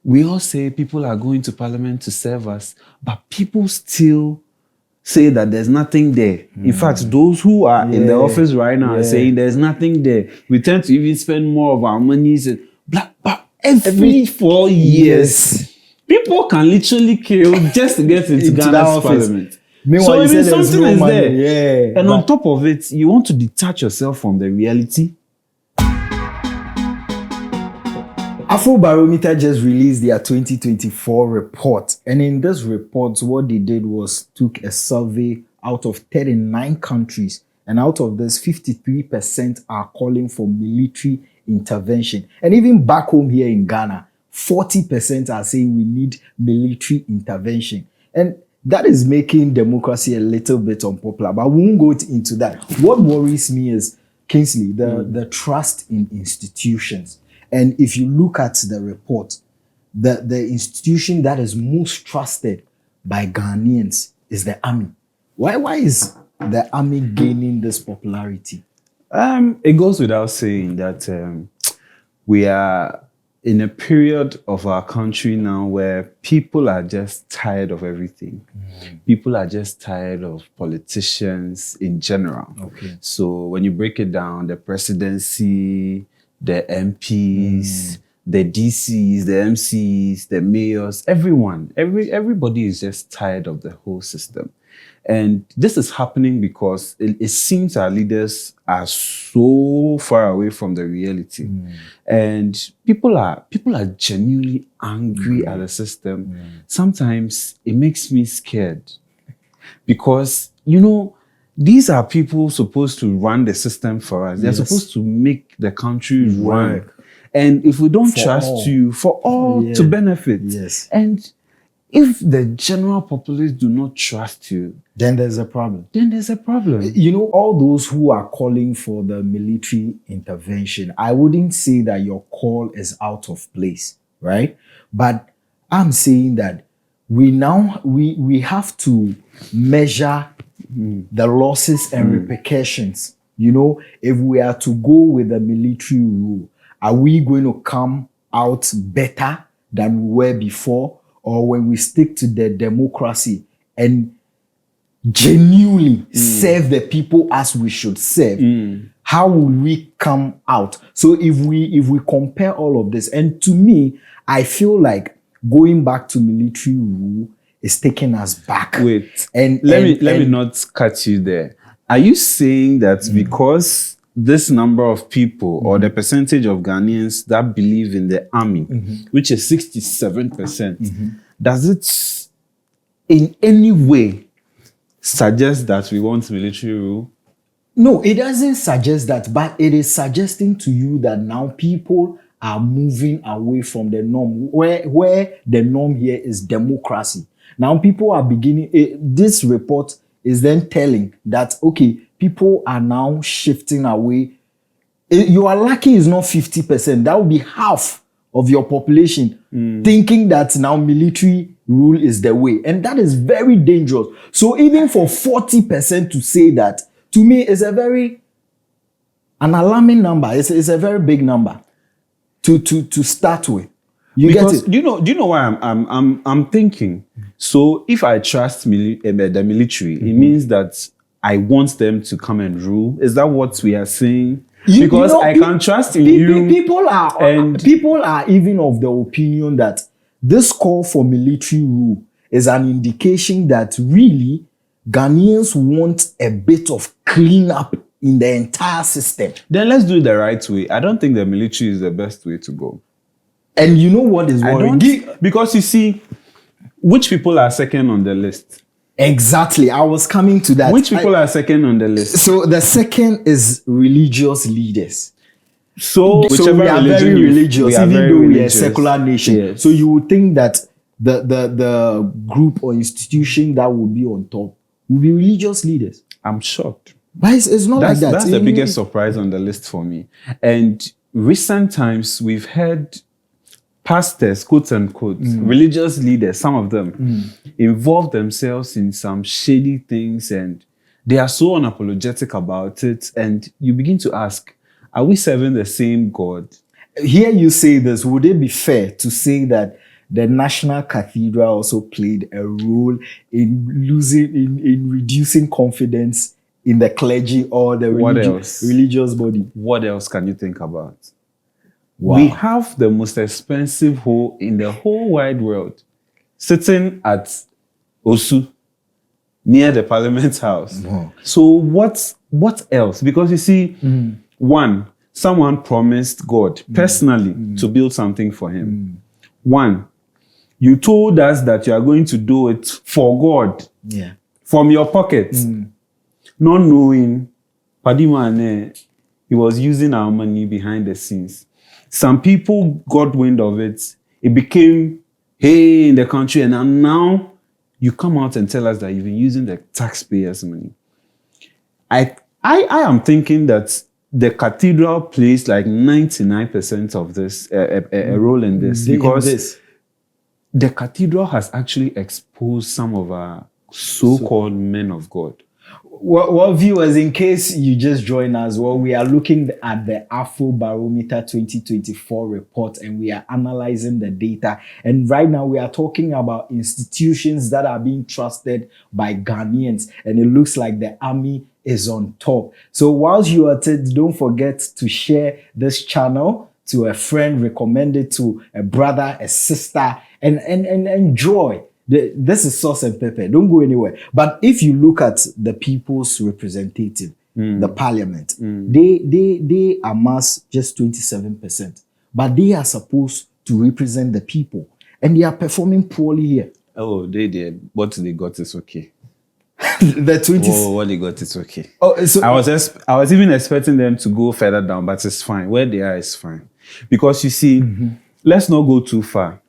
we all say people are going to parliament to serve us, but people still say that there's nothing there. In fact, those who are in the office right now are saying there's nothing there. We tend to even spend more of our monies. But every 4 years, people can literally kill just to get into Ghana's parliament. Meanwhile, So even something is money. there. Yeah, and on top of it, you want to detach yourself from the reality. Afrobarometer just released their 2024 report. And in this report, what they did was took a survey out of 39 countries. And out of this, 53% are calling for military intervention. And even back home here in Ghana, 40% are saying we need military intervention. And that is making democracy a little bit unpopular. But we won't go into that. What worries me is, Kingsley, the trust in institutions. And if you look at the report, the institution that is most trusted by Ghanaians is the army. Why is the army gaining this popularity? It goes without saying that we are in a period of our country now where people are just tired of everything. People are just tired of politicians in general. Okay. So when you break it down, the presidency, the MPs, the DCs, the MCs, the mayors, everybody is just tired of the whole system. And this is happening because it seems our leaders are so far away from the reality. And people are genuinely angry at the system. Sometimes it makes me scared because, these are people supposed to run the system for us. They're supposed to make the country run. And if we don't trust you, for all to benefit. And if the general populace do not trust you, then there's a problem. All those who are calling for the military intervention, I wouldn't say that your call is out of place, right? But I'm saying that we have to measure the losses and repercussions. If we are to go with the military rule, are we going to come out better than we were before? Or when we stick to the democracy and genuinely serve the people as we should serve, how will we come out? So if we compare all of this, and to me, I feel like going back to military rule is taking us back. Wait, and let me not cut you there. Are you saying that because this number of people or the percentage of Ghanaians that believe in the army, which is 67%, does it in any way suggest that we want military rule? No, it doesn't suggest that, but it is suggesting to you that now people are moving away from the norm, where the norm here is democracy. Now people are beginning, this report is then telling that, okay, people are now shifting away. You are lucky it's not 50%. That would be half of your population thinking that now military rule is the way. And that is very dangerous. So even for 40% to say that, to me, is an alarming number. It's a very big number to start with. Because do you know why I'm thinking? So if I trust the military, it means that I want them to come and rule. Is that what we are saying? Because I can trust in you. People are even of the opinion that this call for military rule is an indication that really Ghanaians want a bit of cleanup in the entire system. Then let's do it the right way. I don't think the military is the best way to go. And you know what is worrying? Because you see, which people are second on the list? Exactly. I was coming to that. Which people are second on the list? So the second is religious leaders. So we are very religious, even though we are a secular nation. Yes. So you would think that the group or institution that would be on top would be religious leaders. I'm shocked. But it's not like that. That's the biggest surprise on the list for me. And recent times, we've had pastors, quote unquote, religious leaders, some of them, involve themselves in some shady things and they are so unapologetic about it. And you begin to ask, are we serving the same God? Here you say this, would it be fair to say that the National Cathedral also played a role in in reducing confidence in the clergy or the religious body. What else can you think about? Wow. We have the most expensive hall in the whole wide world sitting at Osu, near the Parliament House. Wow. So what else? Because you see, one, someone promised God personally to build something for him. One, you told us that you are going to do it for God, from your pocket, not knowing Padimane, he was using our money behind the scenes. Some people got wind of it. It became, hey, in the country, and now you come out and tell us that you've been using the taxpayers' money. I am thinking that the cathedral plays like 99% of this a role in this, because the cathedral has actually exposed some of our so-called men of God. Well, viewers, in case you just join us, we are looking at the Afrobarometer 2024 report, and we are analyzing the data. And right now we are talking about institutions that are being trusted by Ghanaians, and it looks like the army is on top. So whilst you are at it, don't forget to share this channel to a friend, recommend it to a brother, a sister, and enjoy. This is Sauce and Pepper. Don't go anywhere. But if you look at the people's representative, the parliament, they amass just 27%. But they are supposed to represent the people. And they are performing poorly here. Oh, they did. What they got is okay. The 20. Oh, what they got is okay. Oh, so I was even expecting them to go further down, but it's fine. Where they are is fine. Because you see, let's not go too far.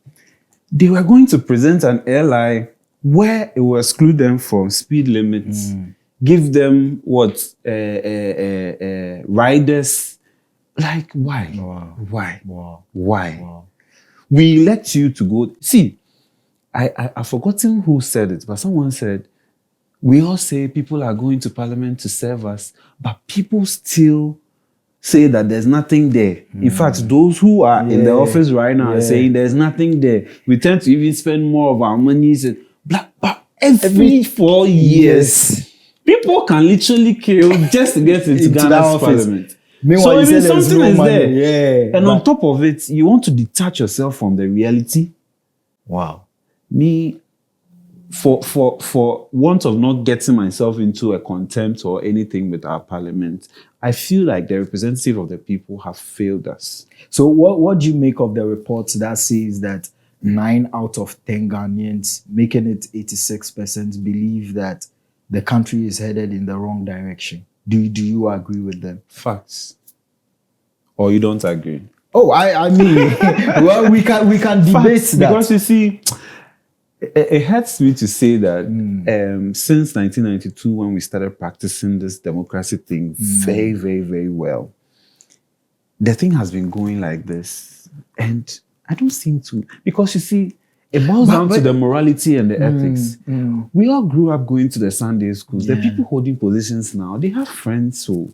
They were going to present an LI where it will exclude them from speed limits, give them riders. Like, why? Wow. Why? Wow. Why? Wow. We elect you to go. See, I've forgotten who said it, but someone said, we all say people are going to Parliament to serve us, but people still say that there's nothing there. In fact, those who are in the office right now are saying there's nothing there. We tend to even spend more of our monies. But every 4 years, people can literally kill just to get into Ghana's Parliament. Meanwhile, so even something is there. Yeah, and on top of it, you want to detach yourself from the reality. Wow. Me, for want of not getting myself into a contempt or anything with our parliament, I feel like the representative of the people have failed us. So what do you make of the reports that says that 9 out of 10 Ghanaians, making it 86%, believe that the country is headed in the wrong direction? Do you agree with them? Facts. Or you don't agree? Oh, I mean, well, we can debate that. Because you see, it hurts me to say that since 1992, when we started practicing this democracy thing very, very, very well, the thing has been going like this. And I don't seem to, because you see, it boils down to the morality and the ethics. We all grew up going to the Sunday schools. The people holding positions now, they have friends, so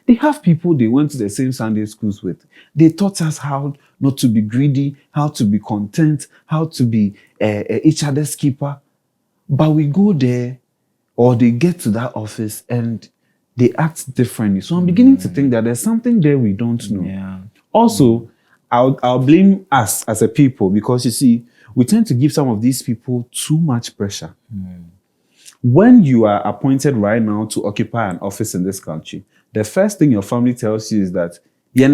they have people they went to the same Sunday schools with. They taught us how not to be greedy, how to be content, how to be each other's keeper. But we go there, or they get to that office and they act differently. So I'm beginning to think that there's something there we don't know. Yeah. Also, I'll blame us as a people, because you see, we tend to give some of these people too much pressure. When you are appointed right now to occupy an office in this country, the first thing your family tells you is that the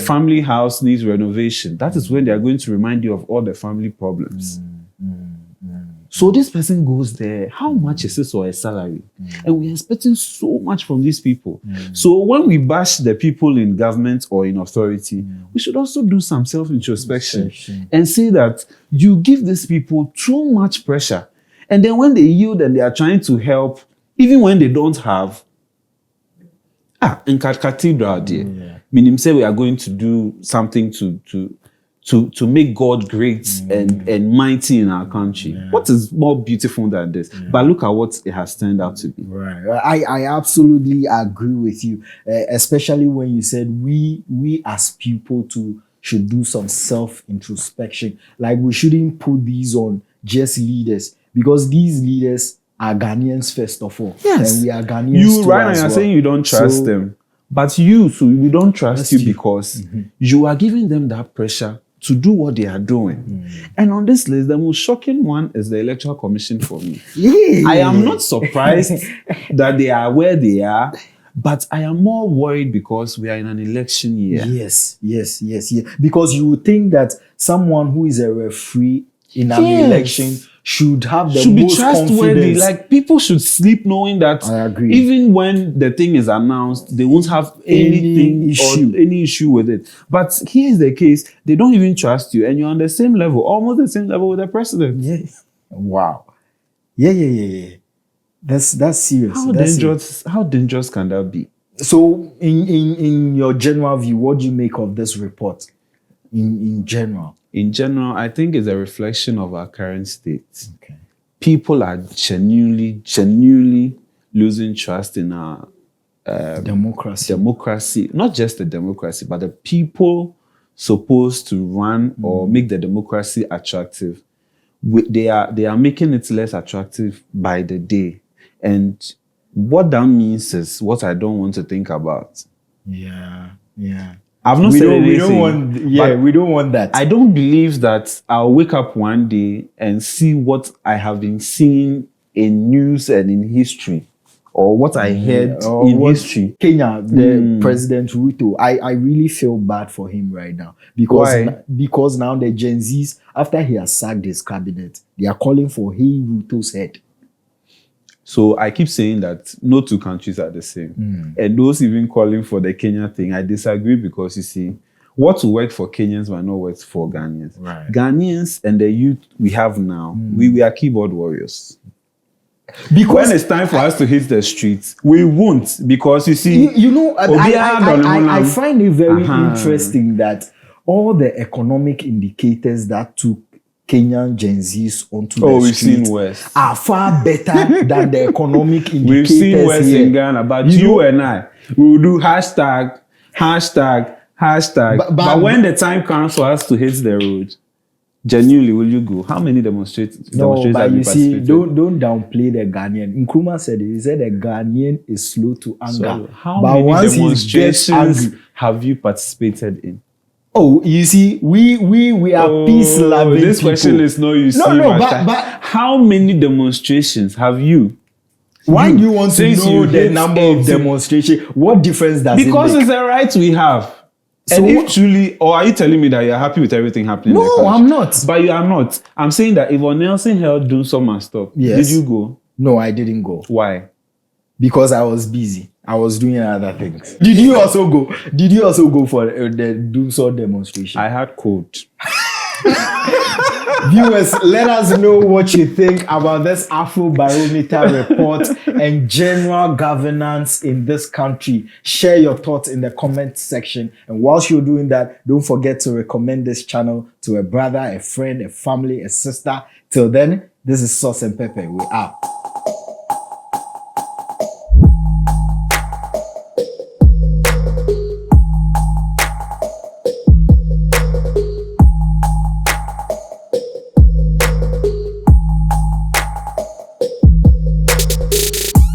family house needs renovation. That is when they are going to remind you of all the family problems. So this person goes there, how much is this or a salary? And we're expecting so much from these people. So when we bash the people in government or in authority, we should also do some self-introspection and say that you give these people too much pressure. And then when they yield and they are trying to help, even when they don't have, in cathedral, dear, meaning say we are going to do something to to make God great and mighty in our country. Yeah. What is more beautiful than this? Yeah. But look at what it has turned out to be. Right. I absolutely agree with you, especially when you said we as people should do some self-introspection. Like, we shouldn't put these on just leaders, because these leaders are Ghanaians first of all. Yes. And we are Ghanaians You too right now as you're well. saying you don't trust them. But so we don't trust you because you are giving them that pressure to do what they are doing. And on this list, the most shocking one is the Electoral Commission for me. Yeah. I am not surprised that they are where they are, but I am more worried because we are in an election year. Yes. Because you would think that someone who is a referee in an election should have the be most trustworthy. confidence. Like, people should sleep knowing that I agree. even when the thing is announced, they won't have any issue with it. But here is the case: they don't even trust you, and you're on the same level, almost the same level with the president. Yeah. Wow. Yeah. That's serious. How dangerous can that be? So, in your general view, what do you make of this report? In general. In general, I think it's a reflection of our current state. Okay. People are genuinely losing trust in our democracy. Not just the democracy, but the people supposed to run or make the democracy attractive. They are making it less attractive by the day. And what that means is what I don't want to think about. Yeah. I've not said anything. We don't want that. I don't believe that I'll wake up one day and see what I have been seeing in news and in history, or what I heard in history. Kenya, the President Ruto, I really feel bad for him right now. Because now the Gen Zs, after he has sacked his cabinet, they are calling for Ruto's head. So I keep saying that no two countries are the same. And those even calling for the Kenya thing, I disagree, because you see, what will work for Kenyans might not work for Ghanaians. Right. Ghanaians and the youth we have now, we are keyboard warriors. Because when it's time for us to hit the streets, we won't, because you see, I find it very interesting that all the economic indicators that took Kenyan Gen Zs onto the streets are far better than the economic indicators. We've seen West in Ghana, but you and I, we will do hashtag. But when the time comes for us to hit the road, genuinely, will you go? How many demonstrators? No, but you see, don't downplay the Ghanaian. Nkrumah said it. He said the Ghanaian is slow to anger. So how many demonstrations have you participated in? Oh, you see, we are peace-loving This people. question is no, you see. But how many demonstrations have you? Why do you want to know the number of demonstrations? What difference does it make? Because it's a right we have. So, and if truly, or are you telling me that you're happy with everything happening? No, I'm not. But you are not. I'm saying that if Nelson held Do Some and Stop, did you go? No, I didn't go. Why? Because I was busy. I was doing other things. Did you also go? Did you also go for the Do Some demonstration? I had cold. Viewers, let us know what you think about this Afrobarometer report and general governance in this country. Share your thoughts in the comment section. And whilst you're doing that, don't forget to recommend this channel to a brother, a friend, a family, a sister. Till then, this is Sauce and Pepper. We're out.